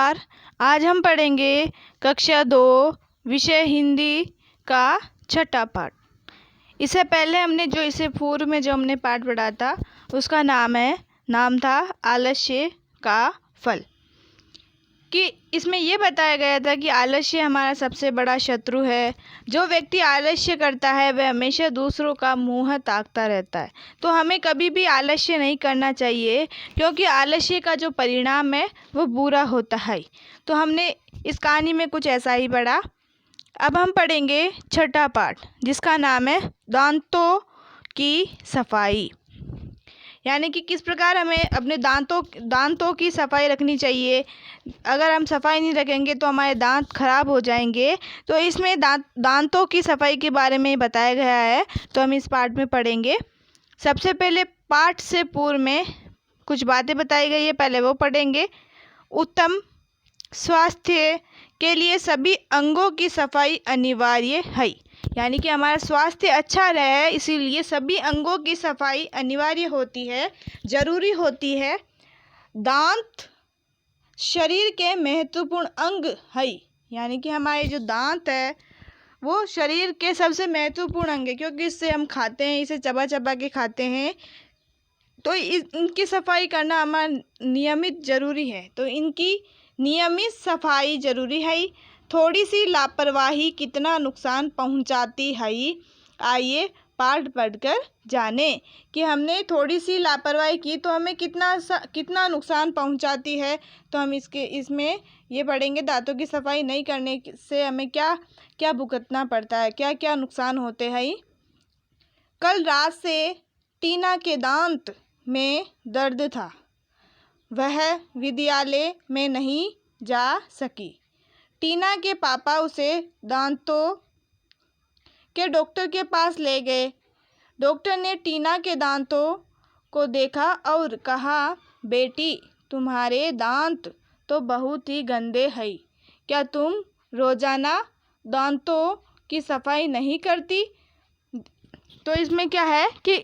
नमस्कार। आज हम पढ़ेंगे कक्षा 2 विषय हिंदी का छठा पाठ। इससे पहले इससे पूर्व में जो हमने पाठ पढ़ा था उसका नाम था आलस्य का फल। कि इसमें ये बताया गया था कि आलस्य हमारा सबसे बड़ा शत्रु है। जो व्यक्ति आलस्य करता है वह हमेशा दूसरों का मुंह ताकता रहता है। तो हमें कभी भी आलस्य नहीं करना चाहिए, क्योंकि आलस्य का जो परिणाम है वो बुरा होता है। तो हमने इस कहानी में कुछ ऐसा ही पढ़ा। अब हम पढ़ेंगे छठा पाठ, जिसका नाम है दांतों की सफाई। यानी कि किस प्रकार हमें अपने दांतों की सफाई रखनी चाहिए। अगर हम सफाई नहीं रखेंगे तो हमारे दांत खराब हो जाएंगे। तो इसमें दांतों की सफाई के बारे में बताया गया है, तो हम इस पाठ में पढ़ेंगे। सबसे पहले पाठ से पूर्व में कुछ बातें बताई गई है, पहले वो पढ़ेंगे। उत्तम स्वास्थ्य के लिए सभी अंगों की सफाई अनिवार्य है। यानी कि हमारा स्वास्थ्य अच्छा रहे, इसीलिए सभी अंगों की सफाई अनिवार्य होती है, जरूरी होती है। दांत शरीर के महत्वपूर्ण अंग है। यानी कि हमारे जो दांत है वो शरीर के सबसे महत्वपूर्ण अंग है, क्योंकि इससे हम खाते हैं, इसे चबा चबा के खाते हैं। तो इनकी सफाई करना हमारा नियमित जरूरी है। तो इनकी नियमित सफाई जरूरी है। थोड़ी सी लापरवाही कितना नुकसान पहुंचाती है। आइए पाठ पढ़कर जाने कि हमने थोड़ी सी लापरवाही की तो हमें कितना नुकसान पहुंचाती है। तो हम इसमें ये पढ़ेंगे, दांतों की सफाई नहीं करने से हमें क्या क्या भुगतना पड़ता है, क्या क्या नुकसान होते हैं। कल रात से टीना के दांत में दर्द था, वह विद्यालय में नहीं जा सकी। टीना के पापा उसे दांतों के डॉक्टर के पास ले गए। डॉक्टर ने टीना के दांतों को देखा और कहा, बेटी तुम्हारे दांत तो बहुत ही गंदे हैं। क्या तुम रोजाना दांतों की सफाई नहीं करती? तो इसमें क्या है कि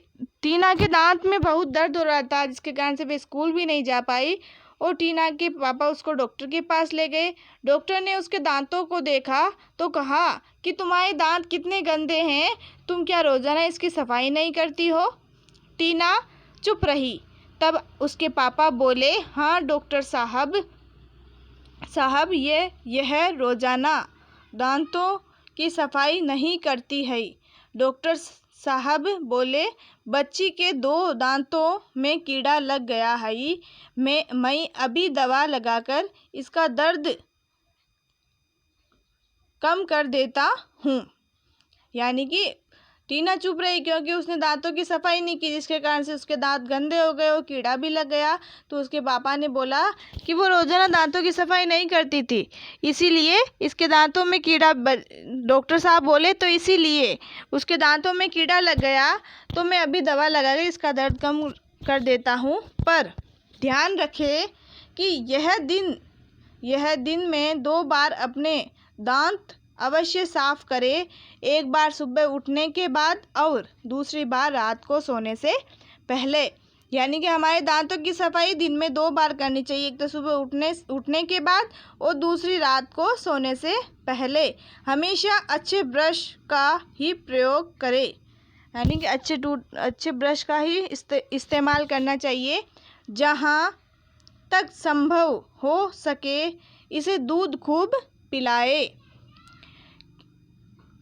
टीना के दांत में बहुत दर्द हो रहा था, जिसके कारण से वे स्कूल भी नहीं जा पाई। और टीना के पापा उसको डॉक्टर के पास ले गए। डॉक्टर ने उसके दांतों को देखा तो कहा कि तुम्हारे दांत कितने गंदे हैं, तुम क्या रोज़ाना इसकी सफाई नहीं करती हो? टीना चुप रही। तब उसके पापा बोले, हाँ डॉक्टर साहब यह रोज़ाना दांतों की सफाई नहीं करती है। डॉक्टर साहब बोले, बच्ची के 2 दांतों में कीड़ा लग गया है। मैं अभी दवा लगाकर इसका दर्द कम कर देता हूँ। यानी कि टीना चुप रही क्योंकि उसने दांतों की सफाई नहीं की, जिसके कारण से उसके दांत गंदे हो गए और कीड़ा भी लग गया। तो उसके पापा ने बोला कि वो रोजाना दांतों की सफाई नहीं करती थी, इसीलिए इसके दांतों में डॉक्टर साहब बोले तो इसीलिए उसके दांतों में कीड़ा लग गया। तो मैं अभी दवा लगा के इसका दर्द कम कर देता हूँ। पर ध्यान रखें कि यह दिन में 2 बार अपने दांत अवश्य साफ करें। एक बार सुबह उठने के बाद और दूसरी बार रात को सोने से पहले। यानी कि हमारे दांतों की सफाई दिन में 2 बार करनी चाहिए, एक तो सुबह उठने के बाद और दूसरी रात को सोने से पहले। हमेशा अच्छे ब्रश का ही प्रयोग करें। यानी कि अच्छे ब्रश का ही इस्तेमाल करना चाहिए। जहाँ तक संभव हो सके इसे दूध खूब पिलाए।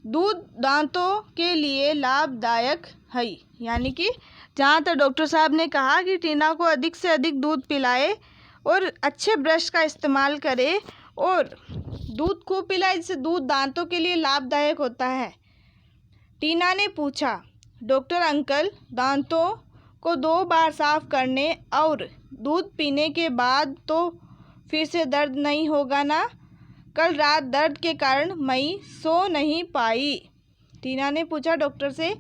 दूध दांतों के लिए लाभदायक है। यानी कि जहाँ तक डॉक्टर साहब ने कहा कि टीना को अधिक से अधिक दूध पिलाए और अच्छे ब्रश का इस्तेमाल करे और दूध खूब पिलाए, जिससे दूध दांतों के लिए लाभदायक होता है। टीना ने पूछा, डॉक्टर अंकल, दांतों को 2 बार साफ करने और दूध पीने के बाद तो फिर से दर्द नहीं होगा ना? कल रात दर्द के कारण मैं सो नहीं पाई। टीना ने पूछा डॉक्टर से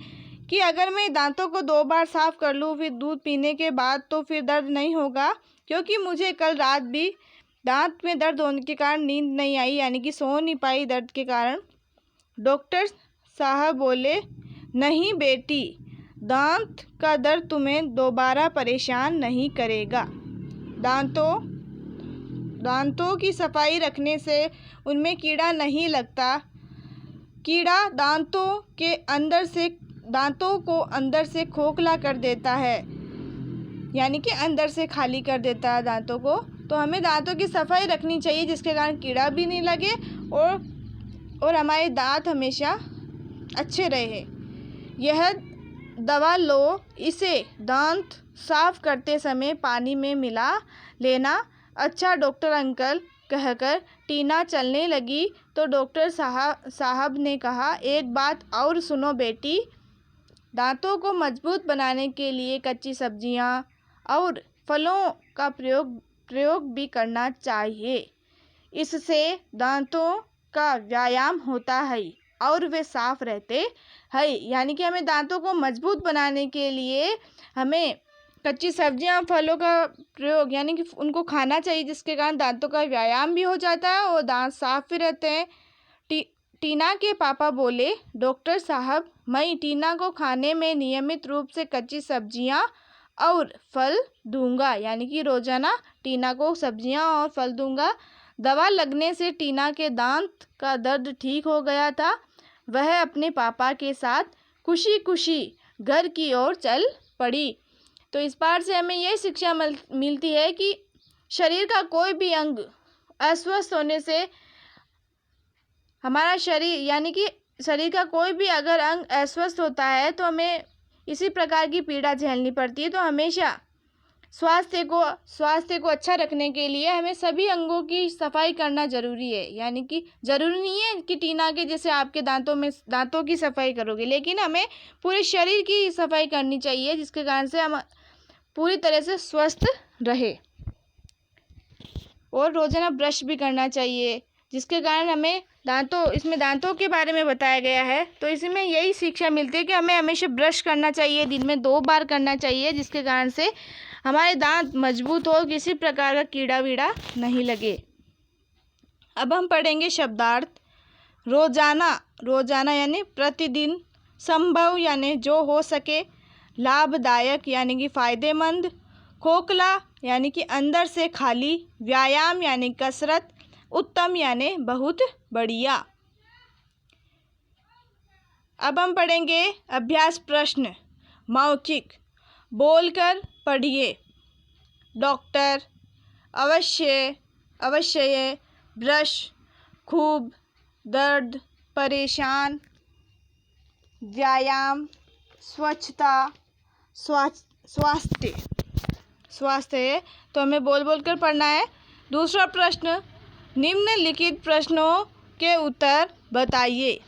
कि अगर मैं दांतों को 2 बार साफ कर लूँ फिर दूध पीने के बाद तो फिर दर्द नहीं होगा? क्योंकि मुझे कल रात भी दांत में दर्द होने के कारण नींद नहीं आई, यानी कि सो नहीं पाई दर्द के कारण। डॉक्टर साहब बोले, नहीं बेटी, दांत का दर्द तुम्हें दोबारा परेशान नहीं करेगा। दांतों दांतों की सफाई रखने से उनमें कीड़ा नहीं लगता। कीड़ा दांतों को अंदर से खोखला कर देता है, यानी कि अंदर से खाली कर देता है दांतों को। तो हमें दांतों की सफाई रखनी चाहिए जिसके कारण कीड़ा भी नहीं लगे और हमारे दांत हमेशा अच्छे रहे। यह दवा लो, इसे दांत साफ करते समय पानी में मिला लेना। अच्छा डॉक्टर अंकल कहकर टीना चलने लगी तो डॉक्टर साहब ने कहा, एक बात और सुनो बेटी, दांतों को मजबूत बनाने के लिए कच्ची सब्जियां और फलों का प्रयोग भी करना चाहिए। इससे दांतों का व्यायाम होता है और वे साफ रहते हैं। यानी कि हमें दांतों को मजबूत बनाने के लिए हमें कच्ची सब्जियां फलों का प्रयोग यानी कि उनको खाना चाहिए, जिसके कारण दांतों का व्यायाम भी हो जाता है और दांत साफ भी रहते हैं। टीना के पापा बोले, डॉक्टर साहब, मैं टीना को खाने में नियमित रूप से कच्ची सब्जियां और फल दूंगा, यानी कि रोजाना टीना को सब्जियां और फल दूंगा। दवा लगने से टीना के दांत का दर्द ठीक हो गया था। वह अपने पापा के साथ खुशी खुशी घर की ओर चल पड़ी। तो इस पाठ से हमें यह शिक्षा मिलती है कि शरीर का कोई भी अंग अस्वस्थ होने से हमारा शरीर यानी कि शरीर का कोई भी अगर अंग अस्वस्थ होता है तो हमें इसी प्रकार की पीड़ा झेलनी पड़ती है। तो हमेशा स्वास्थ्य को अच्छा रखने के लिए हमें सभी अंगों की सफाई करना ज़रूरी है। यानी कि ज़रूरी नहीं है कि टीना के जैसे आपके दांतों की सफाई करोगे, लेकिन हमें पूरे शरीर की सफाई करनी चाहिए जिसके कारण से हम पूरी तरह से स्वस्थ रहे। और रोज़ाना ब्रश भी करना चाहिए जिसके कारण हमें इसमें दांतों के बारे में बताया गया है। तो इसमें यही शिक्षा मिलती है कि हमें हमेशा ब्रश करना चाहिए, दिन में 2 बार करना चाहिए, जिसके कारण से हमारे दांत मजबूत हो, किसी प्रकार का कीड़ा वीड़ा नहीं लगे। अब हम पढ़ेंगे शब्दार्थ। रोजाना यानी प्रतिदिन, संभव यानी जो हो सके, लाभदायक यानी कि फायदेमंद, खोखला यानी कि अंदर से खाली, व्यायाम यानी कसरत, उत्तम यानी बहुत बढ़िया। अब हम पढ़ेंगे अभ्यास प्रश्न। मौखिक, बोलकर पढ़िए। डॉक्टर, अवश्य, ब्रश, खूब, दर्द, परेशान, व्यायाम, स्वच्छता, स्वास्थ्य। तो हमें बोल कर पढ़ना है। दूसरा प्रश्न, निम्नलिखित प्रश्नों के उत्तर बताइए।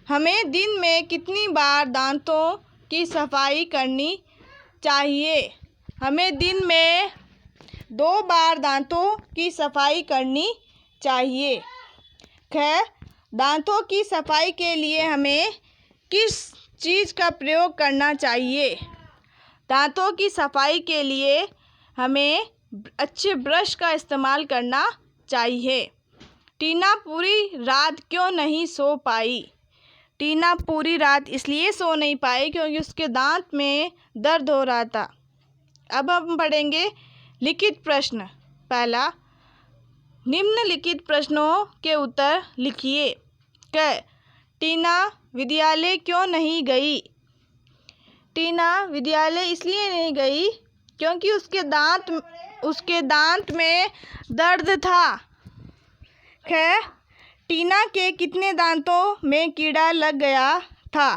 हमें दिन में कितनी बार दांतों की सफाई करनी चाहिए? हमें दिन में 2 बार दांतों की सफाई करनी चाहिए। दांतों की सफाई के लिए हमें किस चीज़ का प्रयोग करना चाहिए? दांतों की सफाई के लिए हमें अच्छे ब्रश का इस्तेमाल करना चाहिए। टीना पूरी रात क्यों नहीं सो पाई? टीना पूरी रात इसलिए सो नहीं पाई क्योंकि उसके दांत में दर्द हो रहा था। अब हम पढ़ेंगे लिखित प्रश्न। पहला, निम्नलिखित प्रश्नों के उत्तर लिखिए। टीना विद्यालय क्यों नहीं गई? टीना विद्यालय इसलिए नहीं गई क्योंकि उसके दांत में दर्द था। टीना के कितने दांतों में कीड़ा लग गया था?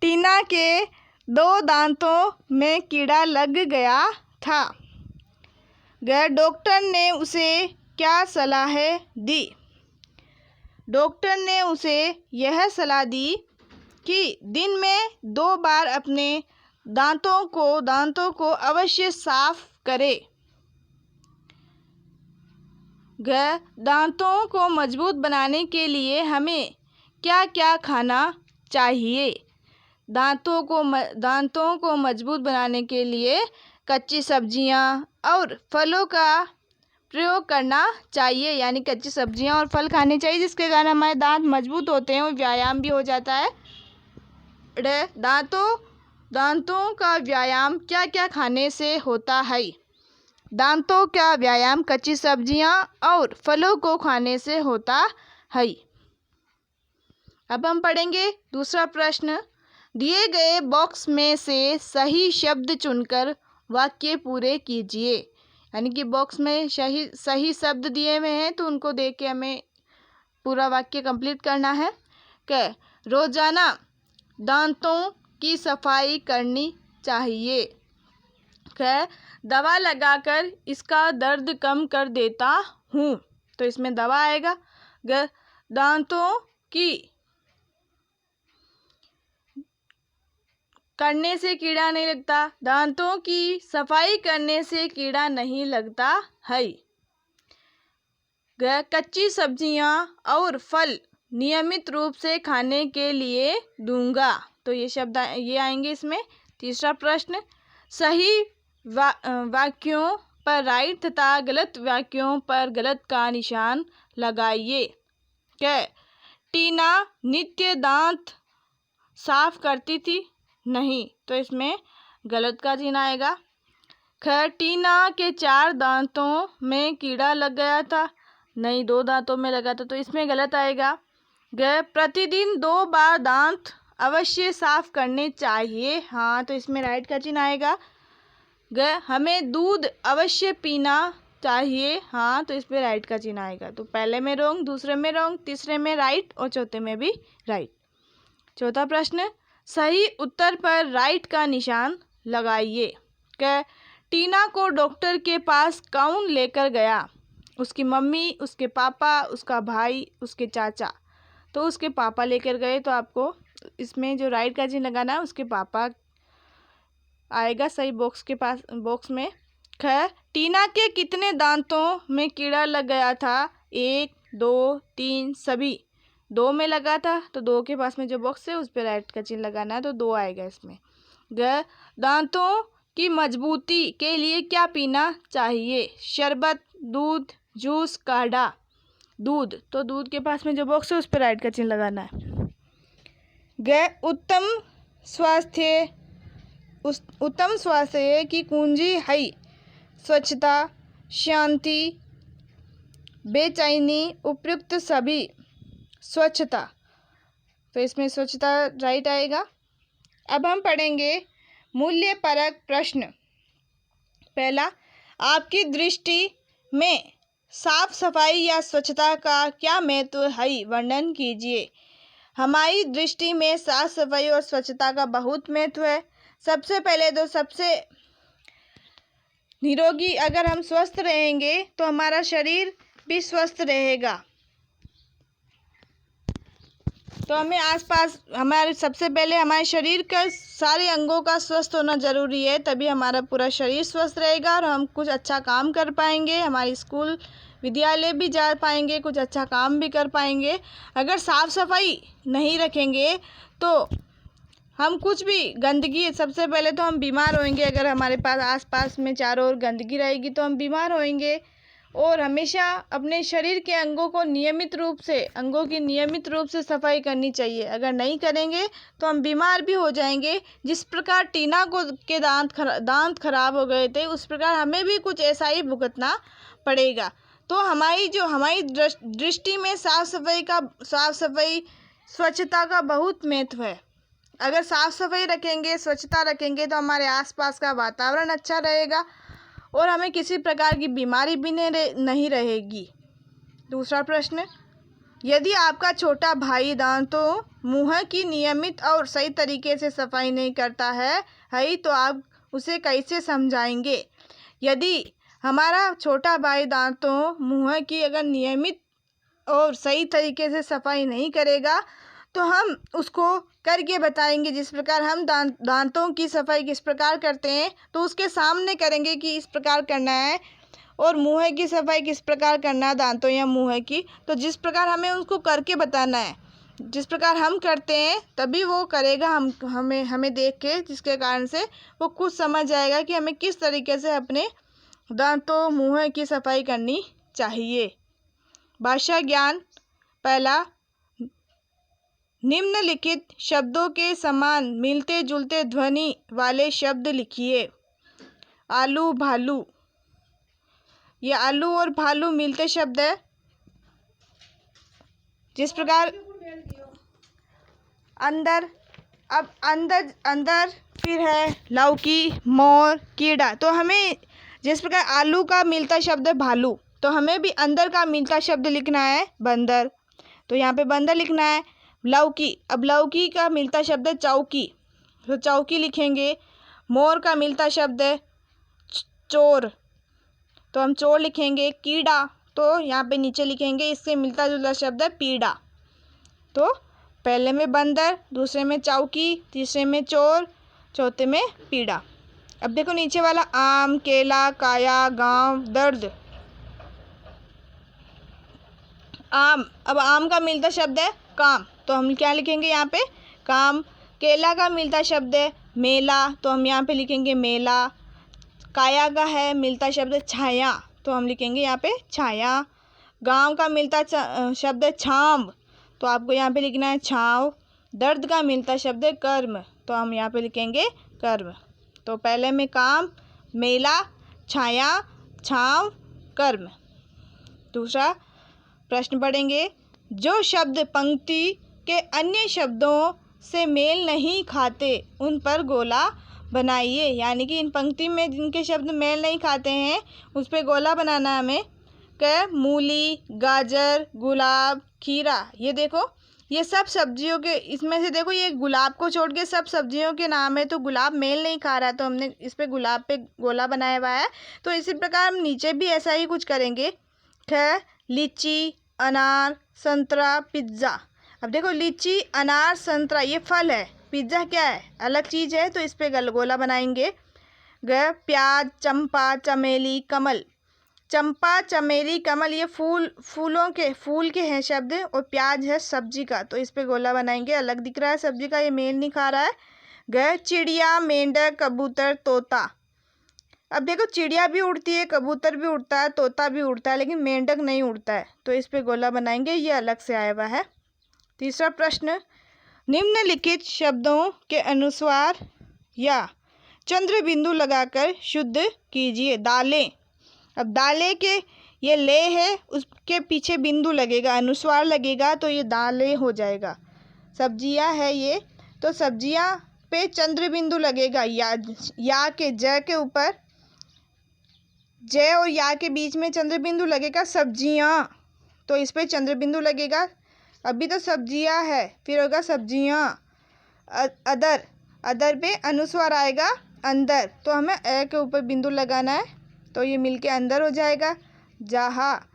टीना के 2 दांतों में कीड़ा लग गया था। डॉक्टर ने उसे क्या सलाह दी? डॉक्टर ने उसे यह सलाह दी कि दिन में 2 बार अपने दांतों को अवश्य साफ करे। दांतों को मजबूत बनाने के लिए हमें क्या क्या खाना चाहिए? दांतों को मजबूत बनाने के लिए कच्ची सब्जियां और फलों का प्रयोग करना चाहिए। यानी कच्ची सब्जियां और फल खाने चाहिए जिसके कारण हमारे दांत मजबूत होते हैं और व्यायाम भी हो जाता है। दांतों का व्यायाम क्या क्या खाने से होता है? दांतों का व्यायाम कच्ची सब्जियां और फलों को खाने से होता है। अब हम पढ़ेंगे दूसरा प्रश्न। दिए गए बॉक्स में से सही शब्द चुनकर वाक्य पूरे कीजिए। यानी कि बॉक्स में सही शब्द दिए हुए हैं तो उनको देख के हमें पूरा वाक्य कंप्लीट करना है। कि रोजाना दांतों की सफाई करनी चाहिए। कि दवा लगाकर इसका दर्द कम कर देता हूँ, तो इसमें दवा आएगा। दांतों की करने से कीड़ा नहीं लगता, दांतों की सफाई करने से कीड़ा नहीं लगता है। कच्ची सब्जियां और फल नियमित रूप से खाने के लिए दूंगा, तो ये शब्द ये आएंगे इसमें। तीसरा प्रश्न। सही वाक्यों पर राइट तथा गलत वाक्यों पर गलत का निशान लगाइए। टीना नित्य दांत साफ करती थी, नहीं, तो इसमें गलत का चिन्ह आएगा। टीना के 4 दांतों में कीड़ा लग गया था, नहीं, 2 दांतों में लगा था, तो इसमें गलत आएगा। प्रतिदिन 2 बार दांत अवश्य साफ करने चाहिए, हाँ, तो इसमें राइट का चिन्ह आएगा। हमें दूध अवश्य पीना चाहिए, हाँ, तो इस पे राइट का चिन्ह आएगा। तो पहले में रॉन्ग, दूसरे में रॉन्ग, तीसरे में राइट और चौथे में भी राइट। चौथा प्रश्न। सही उत्तर पर राइट का निशान लगाइए। टीना को डॉक्टर के पास कौन लेकर गया? उसकी मम्मी, उसके पापा, उसका भाई, उसके चाचा, तो उसके पापा लेकर गए, तो आपको इसमें जो राइट का चिन्ह लगाना है उसके पापा आएगा सही बॉक्स में। टीना के कितने दांतों में कीड़ा लग गया था? 1, 2, 3 सभी 2 में लगा था, तो 2 के पास में जो बॉक्स है उस पर राइट का चिन्ह लगाना है, तो 2 आएगा इसमें। दांतों की मजबूती के लिए क्या पीना चाहिए? शरबत, दूध, जूस, काढ़ा। दूध, तो दूध के पास में जो बॉक्स है उस पर राइट का चिन्ह लगाना है। उत्तम स्वास्थ्य की कुंजी है स्वच्छता, शांति, बेचैनी, उपयुक्त सभी। स्वच्छता, तो इसमें स्वच्छता राइट आएगा। अब हम पढ़ेंगे मूल्य परक प्रश्न। पहला, आपकी दृष्टि में साफ सफाई या स्वच्छता का क्या महत्व है, वर्णन कीजिए। हमारी दृष्टि में साफ सफाई और स्वच्छता का बहुत महत्व है। सबसे पहले तो सबसे निरोगी, अगर हम स्वस्थ रहेंगे तो हमारा शरीर भी स्वस्थ रहेगा। तो हमें आसपास सबसे पहले हमारे शरीर का सारे अंगों का स्वस्थ होना ज़रूरी है, तभी हमारा पूरा शरीर स्वस्थ रहेगा और हम कुछ अच्छा काम कर पाएंगे, हमारी स्कूल विद्यालय भी जा पाएंगे, कुछ अच्छा काम भी कर पाएंगे। अगर साफ़ सफाई नहीं रखेंगे तो हम कुछ भी गंदगी, सबसे पहले तो हम बीमार होएंगे। अगर हमारे पास आसपास में चारों ओर गंदगी रहेगी तो हम बीमार होएंगे। और हमेशा अपने शरीर के अंगों की नियमित रूप से सफाई करनी चाहिए। अगर नहीं करेंगे तो हम बीमार भी हो जाएंगे। जिस प्रकार टीना के दांत खराब हो गए थे, उस प्रकार हमें भी कुछ ऐसा ही भुगतना पड़ेगा। तो हमारी दृष्टि में साफ सफाई स्वच्छता का बहुत महत्व है। अगर साफ सफाई रखेंगे, स्वच्छता रखेंगे तो हमारे आसपास का वातावरण अच्छा रहेगा और हमें किसी प्रकार की बीमारी भी नहीं रहेगी। दूसरा प्रश्न, यदि आपका छोटा भाई दांतों मुंह की नियमित और सही तरीके से सफाई नहीं करता है तो आप उसे कैसे समझाएंगे? यदि हमारा छोटा भाई दांतों मुंह की अगर नियमित और सही तरीके से सफाई नहीं करेगा तो हम उसको करके बताएंगे। जिस प्रकार हम दांतों की सफाई किस प्रकार करते हैं तो उसके सामने करेंगे कि इस प्रकार करना है, और मुंह की सफाई किस प्रकार करना है, दांतों या मुंह की, तो जिस प्रकार हमें उसको करके बताना है। जिस प्रकार हम करते हैं तभी वो करेगा हमें देख के, जिसके कारण से वो खुद समझ जाएगा कि हमें किस तरीके से अपने दांतों मुंह की सफाई करनी चाहिए। भाषा ज्ञान। पहला, निम्नलिखित शब्दों के समान मिलते जुलते ध्वनि वाले शब्द लिखिए। आलू, भालू। ये आलू और भालू मिलते शब्द है। जिस प्रकार अंदर, अब अंदर अंदर फिर है लौकी, मोर, कीड़ा। तो हमें जिस प्रकार आलू का मिलता शब्द है भालू, तो हमें भी अंदर का मिलता शब्द लिखना है बंदर। तो यहाँ पे बंदर लिखना है। लौकी, अब लौकी का मिलता शब्द है चौकी, तो चौकी लिखेंगे। मोर का मिलता शब्द है चोर, तो हम चोर लिखेंगे। कीड़ा, तो यहाँ पे नीचे लिखेंगे, इससे मिलता जुलता शब्द है पीड़ा। तो पहले में बंदर, दूसरे में चौकी, तीसरे में चोर, चौथे में पीड़ा। अब देखो नीचे वाला आम, केला, काया, गांव, दर्द। आम, अब आम का मिलता शब्द है काम, तो हम क्या लिखेंगे यहाँ पे काम। केला का मिलता शब्द है मेला, तो हम यहाँ पे लिखेंगे मेला। काया का है मिलता शब्द छाया, तो हम लिखेंगे यहाँ पे छाया। गांव का मिलता शब्द है छांव, तो आपको यहाँ पे लिखना है छांव। दर्द का मिलता शब्द है कर्म, तो हम यहाँ पे लिखेंगे कर्म। तो पहले में काम, मेला, छाया, छांव, कर्म। दूसरा प्रश्न पढ़ेंगे। जो शब्द पंक्ति के अन्य शब्दों से मेल नहीं खाते उन पर गोला बनाइए। यानी कि इन पंक्ति में जिनके शब्द मेल नहीं खाते हैं उस पर गोला बनाना है हमें। मूली, गाजर, गुलाब, खीरा। ये देखो, ये सब सब्जियों के, इसमें से देखो ये गुलाब को छोड़ के सब सब्जियों के नाम है, तो गुलाब मेल नहीं खा रहा है, तो हमने इस पे गुलाब पे गोला बनाया हुआ है। तो इसी प्रकार हम नीचे भी ऐसा ही कुछ करेंगे। लीची, अनार, संतरा, पिज्ज़ा। अब देखो लीची, अनार, संतरा ये फल है, पिज्ज़ा क्या है, अलग चीज़ है, तो इस पे गोला बनाएंगे। प्याज, चंपा, चमेली, कमल। चंपा, चमेली, कमल ये फूल के हैं शब्द, और प्याज है सब्जी का, तो इस पे गोला बनाएंगे। अलग दिख रहा है सब्जी का, ये मेल नहीं खा रहा है। चिड़िया, मेंढक, कबूतर, तोता। अब देखो चिड़िया भी उड़ती है, कबूतर भी उड़ता है, तोता भी उड़ता है, लेकिन मेंढक नहीं उड़ता है, तो इस पे गोला बनाएंगे, ये अलग से आया हुआ है। तीसरा प्रश्न। निम्नलिखित शब्दों के अनुस्वार या चंद्र बिंदु लगाकर शुद्ध कीजिए। दालें, अब दालें के ये ले है, उसके पीछे बिंदु लगेगा, अनुस्वार लगेगा, तो ये दालें हो जाएगा। सब्जियां है ये, तो सब्जियां पे चंद्र बिंदु लगेगा, या के ज के ऊपर, जय और या के बीच में चंद्र बिंदु लगेगा। सब्जियां, तो इस पे चंद्र बिंदु लगेगा। अभी तो सब्जियां है, फिर होगा सब्जियां। अदर, अदर पे अनुस्वार आएगा अंदर, तो हमें ए के ऊपर बिंदु लगाना है, तो ये मिलके अंदर हो जाएगा। जहाँ,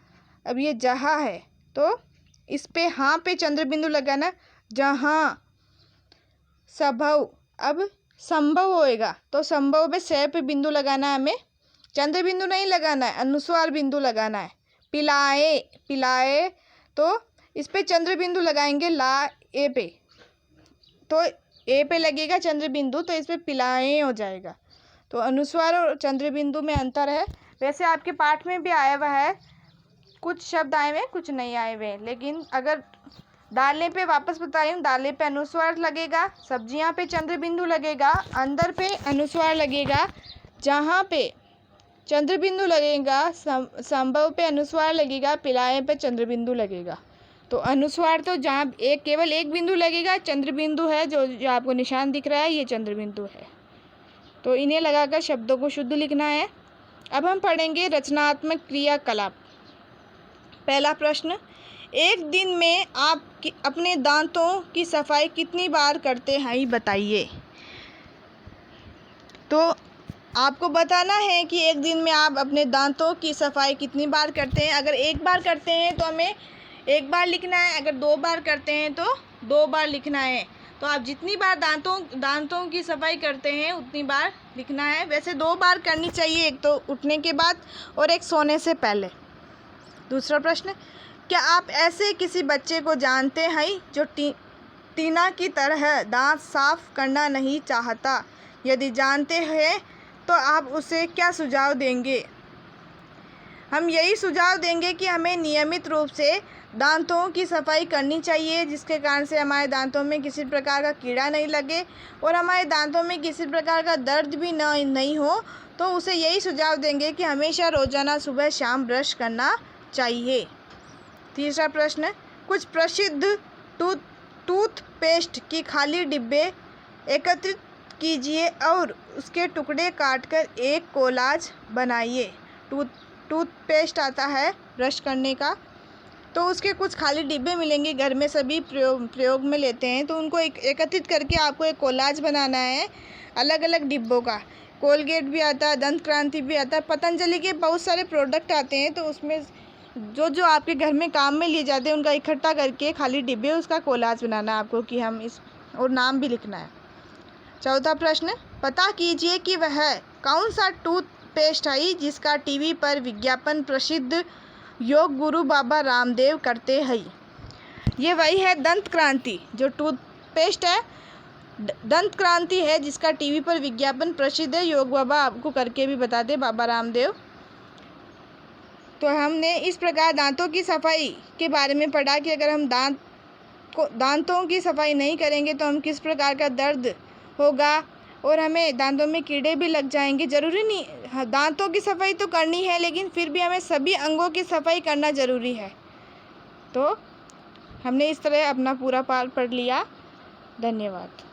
अब ये जहाँ है, तो इस पे हाँ पे चंद्र बिंदु लगाना, जहाँ। संभव, अब संभव होएगा, तो संभव पे से पे बिंदु लगाना है हमें, चंद्र बिंदु नहीं लगाना है, अनुस्वार बिंदु लगाना है। पिलाए, पिलाए, तो इस पे चंद्र बिंदु लगाएंगे, ला ए पे, तो ए पे लगेगा चंद्र बिंदु, तो इस पे पिलाए हो जाएगा। तो अनुस्वार और चंद्र बिंदु में अंतर है। वैसे आपके पाठ में भी आया हुआ है, कुछ शब्द आए हुए कुछ नहीं आए हुए, लेकिन अगर दालें पे वापस बता रही हूँ, दालें पे अनुस्वार लगेगा, सब्जियां पे चंद्र बिंदु लगेगा, अंदर पे अनुस्वार लगेगा, जहाँ पे चंद्र बिंदु लगेगा, संभव पे अनुस्वार लगेगा, पिलाए पे चंद्र बिंदु लगेगा। तो अनुस्वार तो जहाँ केवल एक बिंदु लगेगा, चंद्र बिंदु है, जो आपको निशान दिख रहा है ये चंद्र बिंदु है। तो इन्हें लगाकर शब्दों को शुद्ध लिखना है। अब हम पढ़ेंगे रचनात्मक क्रियाकलाप। पहला प्रश्न। एक दिन में आप अपने दांतों की सफाई कितनी बार करते हैं, बताइए। तो आपको बताना है कि एक दिन में आप अपने दांतों की सफाई कितनी बार करते हैं। अगर एक बार करते हैं तो हमें एक बार लिखना है, अगर 2 बार करते हैं तो 2 बार लिखना है। तो आप जितनी बार दांतों की सफाई करते हैं उतनी बार लिखना है। वैसे 2 बार करनी चाहिए, एक तो उठने के बाद और एक सोने से पहले। दूसरा प्रश्न। क्या आप ऐसे किसी बच्चे को जानते हैं जो टीना की तरह दांत साफ करना नहीं चाहता? यदि जानते हैं तो आप उसे क्या सुझाव देंगे? हम यही सुझाव देंगे कि हमें नियमित रूप से दांतों की सफाई करनी चाहिए, जिसके कारण से हमारे दांतों में किसी प्रकार का कीड़ा नहीं लगे और हमारे दांतों में किसी प्रकार का दर्द भी नहीं हो। तो उसे यही सुझाव देंगे कि हमेशा रोज़ाना सुबह शाम ब्रश करना चाहिए। तीसरा प्रश्न, कुछ प्रसिद्ध टूथपेस्ट की खाली डिब्बे एकत्रित कीजिए और उसके टुकड़े काटकर एक कोलाज बनाइए। टूथपेस्ट आता है ब्रश करने का, तो उसके कुछ खाली डिब्बे मिलेंगे, घर में सभी प्रयोग में लेते हैं, तो उनको एकत्रित करके आपको एक कोलाज बनाना है अलग अलग डिब्बों का। कोलगेट भी आता है, दंत क्रांति भी आता है, पतंजलि के बहुत सारे प्रोडक्ट आते हैं, तो उसमें जो आपके घर में काम में लिए जाते हैं उनका इकट्ठा करके खाली डिब्बे उसका कोलाज बनाना है आपको, कि हम इस और नाम भी लिखना है। चौथा प्रश्न, पता कीजिए कि वह कौन सा टूथपेस्ट है जिसका टीवी पर विज्ञापन प्रसिद्ध योग गुरु बाबा रामदेव करते हैं। ये वही है दंत क्रांति, जो टूथपेस्ट है दंत क्रांति है, जिसका टीवी पर विज्ञापन प्रसिद्ध है, योग बाबा आपको करके भी बताते बाबा रामदेव। तो हमने इस प्रकार दांतों की सफाई के बारे में पढ़ा कि अगर हम दांतों की सफाई नहीं करेंगे तो हम किस प्रकार का दर्द होगा और हमें दांतों में कीड़े भी लग जाएंगे। ज़रूरी नहीं दांतों की सफाई तो करनी है, लेकिन फिर भी हमें सभी अंगों की सफाई करना ज़रूरी है। तो हमने इस तरह अपना पूरा पाठ पढ़ लिया। धन्यवाद।